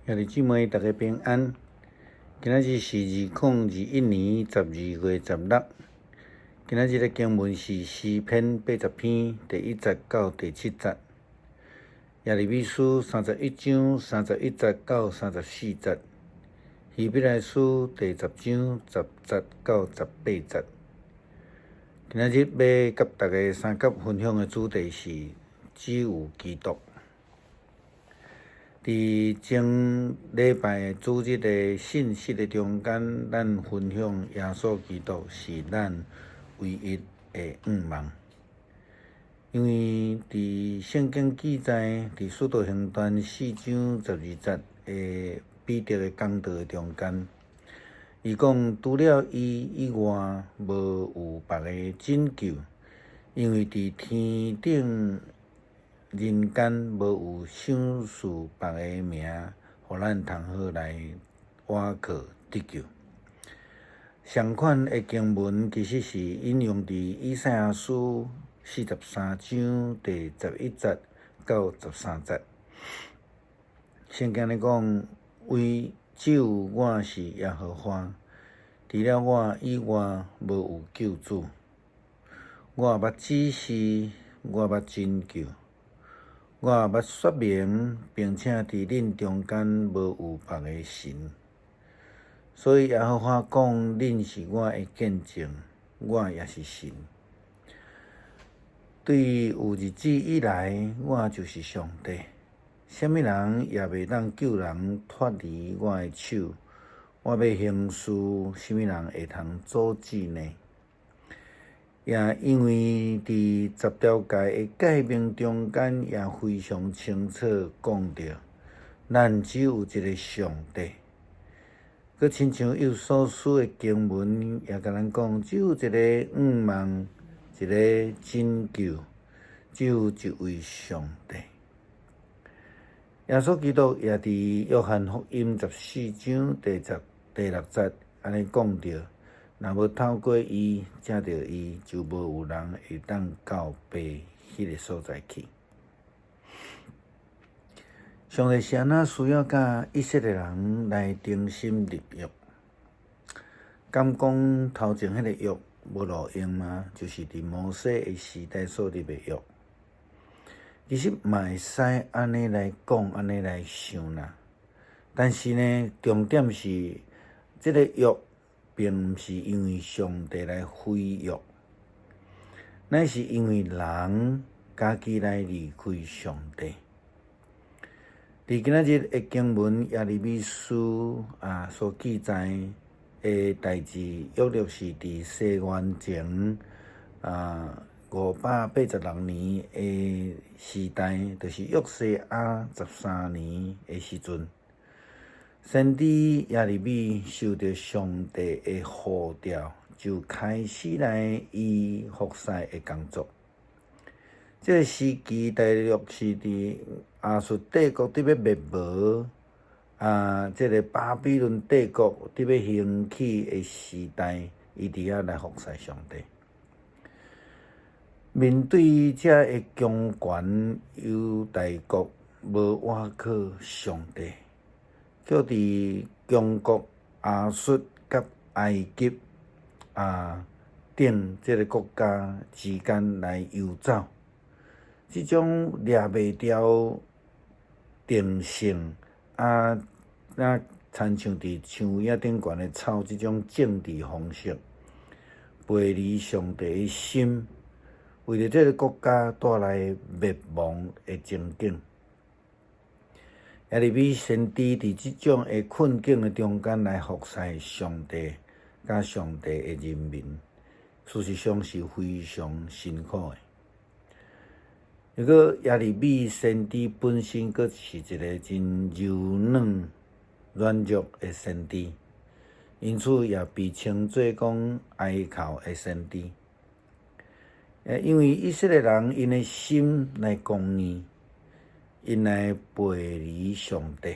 兄弟姊妹，大家平安。今仔日是2021年12月16。今仔日的经文是诗篇80篇第1节到第7节，耶利米书31章31节到34节，希伯来书第10章10节到18节。今仔日要甲大家三角分享的主题是只有基督。伫前礼拜主日的信息的中间，咱分享耶稣基督是咱唯一的盼望。因为伫圣经记载，伫使徒行传4章12节的彼得的讲道的中间，伊讲除了伊以外，无有别个拯救，因为伫天顶人间无有想赐别个名，互咱通好来倚靠得救。相款的经文其实是引用伫以赛亚书43章第11节到13节。圣经咧讲，只有我是耶和华，除了我以外，无有救主。我捌指示，我捌拯救。我捌说明，并且伫恁中间无有别个神，所以耶和华讲：恁是我的见证，我也是神。对有日子以来，我就是上帝，什么人也袂当救人脱离我的手。我要行事，什么人会通阻止呢？也因为伫10条诫的诫命中间，也非常清楚讲到，咱只有一个上帝。佮亲像有所书的经文也甲咱讲，只有一个盼望，一个拯救，只有一位上帝。耶稣基督也伫约翰福音14章第6节安尼讲到。若无透过伊，正着伊，就无有人会当到爸迄个所在去。上帝是安怎需要甲以色列人来定心立约？敢讲头前迄个约无路用吗？就是伫摩西的时代所立的约。其实嘛会使安尼来讲，安尼来想啦。但是呢，重点是这个约。并毋是因为上帝来废约，乃是因为人家己来离开上帝。伫今仔日的经文耶利米书所记载的代志，约略是伫西元前586年的时代，就是约西亚13年的时阵。先知耶利米受到上帝的呼召，就开始来伊服侍的工作。这个时期大约是伫亚述帝国伫要灭亡，这个巴比伦帝国伫要兴起的时代，伊伫遐来服侍上帝。面对这个强权犹大国，无倚靠上帝。叫伫强国亚述甲埃及等这个国家之间来游走，这种抓袂牢定性亲像伫树影顶悬的草，这种政治方式背离上帝的心，为了这个国家带来灭亡的情景。耶利米先知伫即种的困境的中间来服侍上帝，甲上帝的人民，事实上是非常辛苦的。如果耶利米先知本身阁是一个真柔软、软弱的先知，因此也被称作讲哀哭的先知。因为以色列人因的心来公义。因来背离上帝，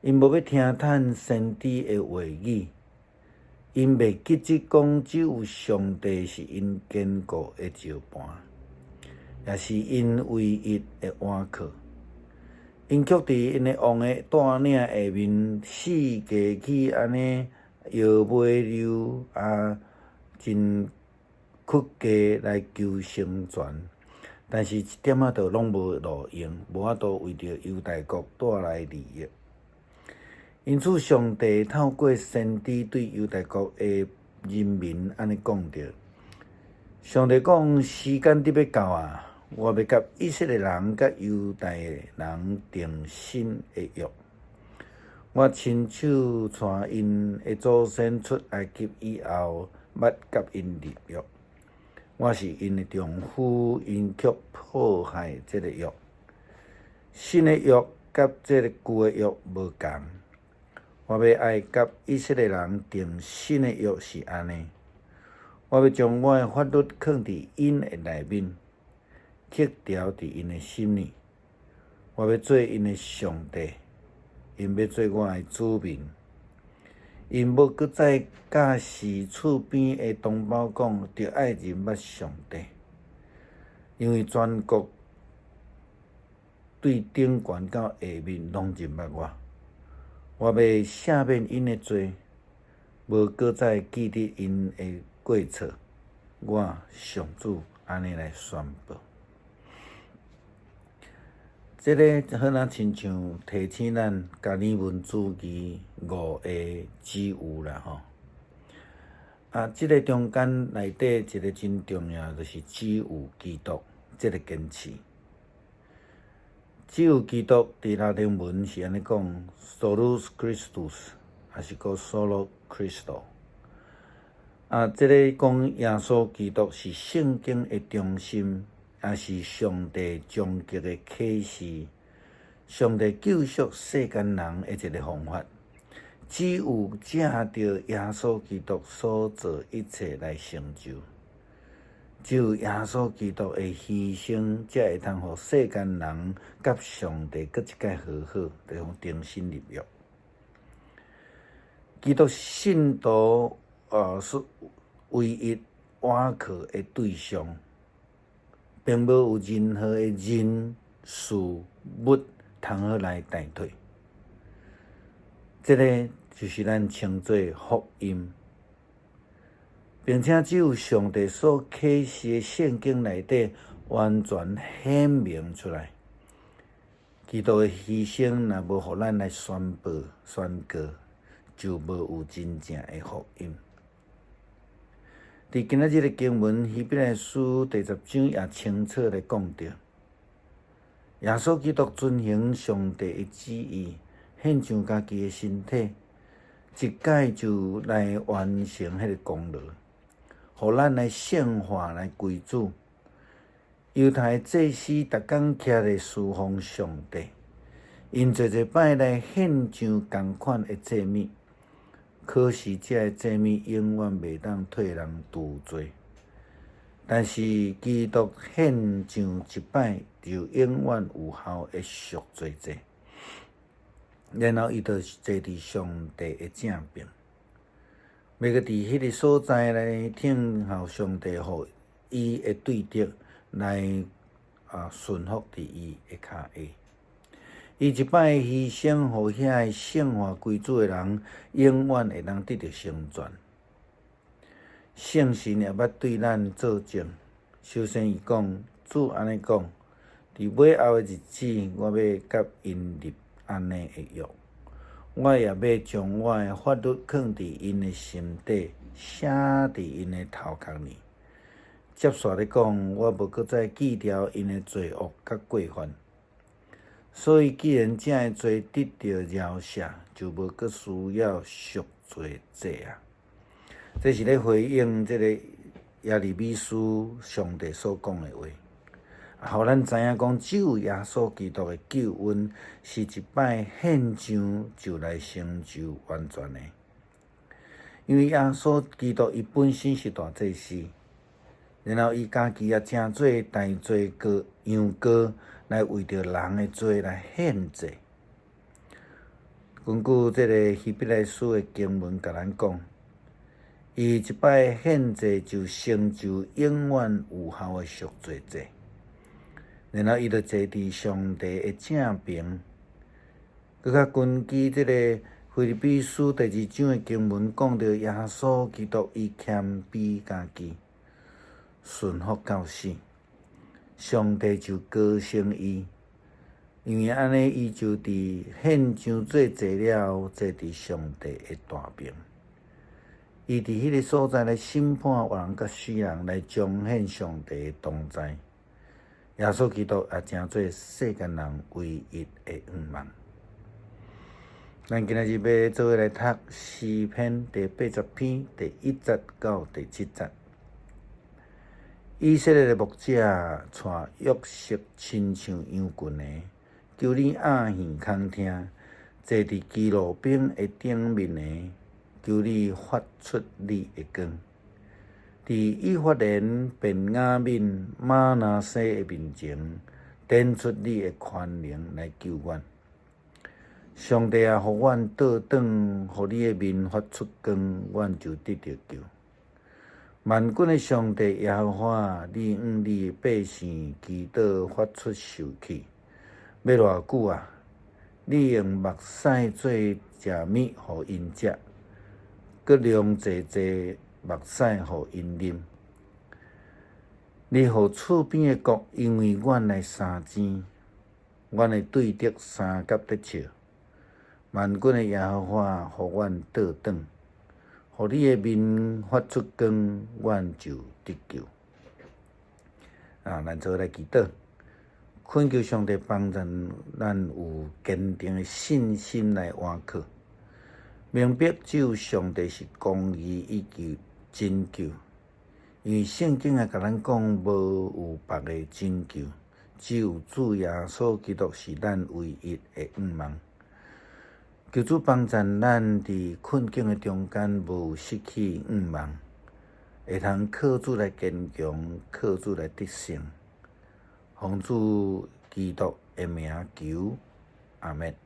因无要听趁先知的话语，因袂记得讲只有上帝是因坚固的石盘，也是因唯一的倚靠。因却伫因的王的带领下面，四界去安尼摇尾溜真屈家来求生存，但是一点仔都拢无路用，无法度为着犹大国带来利益。因此，上帝透过先知对犹大国的人民安尼讲着：上帝讲，时间得要到啊！我要甲以色列人、甲犹大人定新的约。我亲手带因的祖先出埃及以后，捌甲因立约。我是因的丈夫，因却破坏这个约。新的约甲这个旧的约无共。我要爱甲以色列人定新的约是安尼。我要将我的法律放伫因的内面。刻条伫因的心里，我要做因的上帝，因要做我的子民。因要搁再教示厝边的同胞讲，着爱认捌上帝，因为全国对顶悬到下面拢认捌我。我要赦免因的罪，无搁再记得因的过错。我上主安尼来宣布。这个好像亲像提醒咱加尔文主义5个自由啦吼。这个中间内底一个真重要，就是只有基督这个坚持。只有基督伫拉丁文是安尼讲 ，Solus Christus， 还是讲 Solo Christo。这个讲耶稣基督是圣经的中心。也是上帝终极的启示，上帝救赎世间人的一个方法。只有借着耶稣基督所做一切来成就，只有耶稣基督的牺牲，才会通互世间人甲上帝搁一摆和好，就用重新立约。基督信徒是唯一倚靠的对象。并无有任何的人事物通好来代替，这个就是咱称作福音，并且只有上帝所启示的圣经内底完全显明出来。基督的牺牲若无互咱来宣布宣告，就无有真正的福音。伫今仔日的经文，希伯来书第10章也清楚地讲着，耶稣基督遵行上帝的旨意，献上家己的身体，一概就来完成迄个功劳，互咱来圣化来归主。犹太祭司逐工徛咧侍奉上帝，因侪摆来献上同款的祭物。可是，这祭物永远袂当替人除罪，但是基督献上一摆，就永远有效的赎罪祭。然后，伊就坐伫上帝的正边，要个伫迄个所在来听候上帝互伊的对敌来顺服伫伊的骹下。伊一摆牺牲，互遐圣化归主的人，永远会当得到成全。圣神也捌对咱作证。首先，伊讲，主安尼讲，伫尾后的日子，我要甲因立安尼的约，我也要将我的法律放伫因的心底，写伫因的头壳里。接续咧讲，我无搁再记牢因的罪恶甲过犯。所以，既然这的罪得到饶赦，就无搁需要赎罪祭啊。这是咧回应这个耶利米书上帝所讲的话，互咱知影讲，只有耶稣基督的救恩是一摆献上就来成就完全的。因为耶稣基督伊本身是大祭司，然后伊家己也成做大罪羊羔。来为着人的罪来献祭。根据这个希伯来书的经文，甲咱讲，伊一摆献祭就成就永远有效的赎罪祭。然后伊就坐伫上帝的正边，佮较根据即个腓立比书第2章的经文，讲到耶稣基督伊谦卑家己，顺服到死，上帝就高升伊，因为安尼伊就伫献上做坐了，坐伫上帝的大边。伊伫迄个所在来审判活人甲死人，来彰显上帝的同在。耶稣基督也成做世间人唯一的盼望。咱今仔日要做伙来读诗篇第80篇第1节到第7节。以色列的牧者带约瑟亲像羊群的，求你暗耳空听，坐伫基路宾的顶面的，求你发出你的光。伫以法莲便雅悯玛拿西的面前，展出你的宽容来救阮。上帝啊，互阮倒转，互你的面发出光，阮就得到救。万军的上帝耶和华，你你的百姓祈祷发出受气，要偌久啊？你用目屎做食物，互因食，佮量济济目屎，互因啉。你互厝边的国，因为阮来相争，阮的对敌三甲得笑。万军的耶和华，互阮倒转，互你的面发出光，阮就得救。咱做来祈祷，恳求上帝帮助咱有坚定的信心来活靠，明白只有上帝是公义以及拯救。因为圣经也甲咱讲，无有别个拯救，只有主耶稣基督是咱唯一的盼望。求主帮助咱伫困境的中间，无失去盼望，会通靠主来坚强，靠主来得胜。奉主基督的名求，阿们。